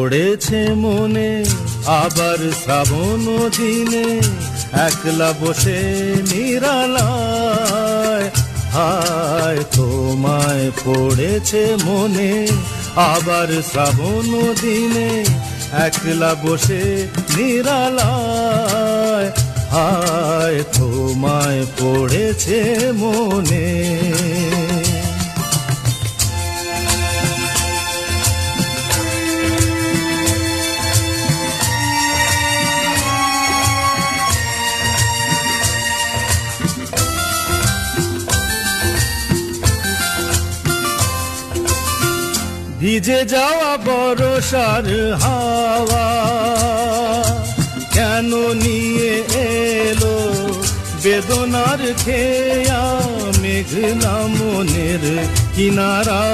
পড়েছে মনে আবার শ্রাবণ দিনে একলা বসে নিরালায় হায় তোমায় পড়েছে মনে আবার শ্রাবণ দিনে একলা বসে নিরালায় হায় তোমায় পড়েছে মনে ভিজে যাওয়া বর্ষার হাওয়া কেন নিয়ে এলো বেদনার খেয়া মেঘলা মনের কিনারা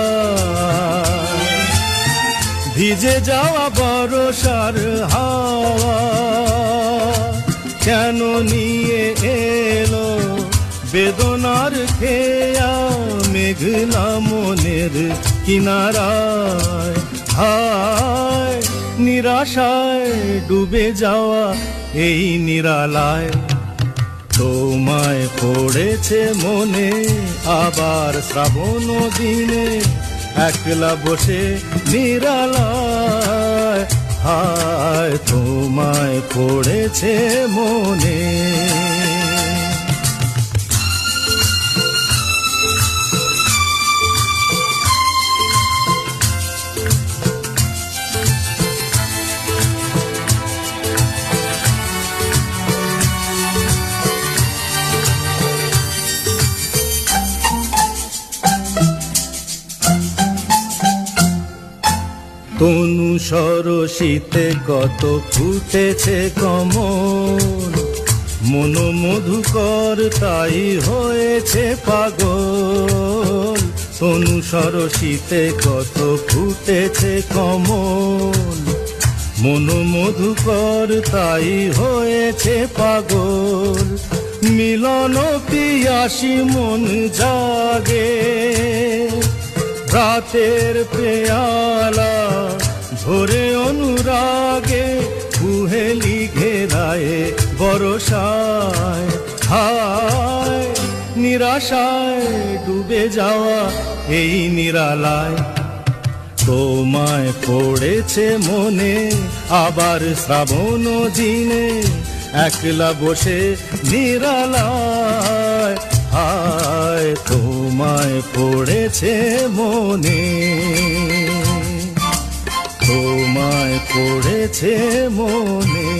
ভিজে যাওয়া বর্ষার হাওয়া কেন নিয়ে এলো বেদনার খেয়া মেঘলা মনের কিনারায় হায় নিরাশায় ডুবে যাওয়া এই নিরালায় তোমায় পড়েছে মনে আবার শ্রাবণ দিনে একলা বসে নিরালায় হায় তোমায় পড়েছে মনে তনু সরসিতে কত ফুটেছে কমল মন মধুকর তাই হয়েছে পাগল তনু সরসিতে কত ফুটেছে কমল মন মধুকর তাই হয়েছে পাগল মিলন পিয়াসী মন জাগে রাতের পেয়ালা ভরে অনুরাগে কুহেলি ঘেরায় বরসায় হায় নিরাশায় ডুবে যাওয়া এই নিরালায় তোমায় পড়েছে মনে আবার শ্রাবণ দিনে একলা বসে নিরালায় হায় তোমায় পড়েছে মনে তোমায় পড়েছে মনে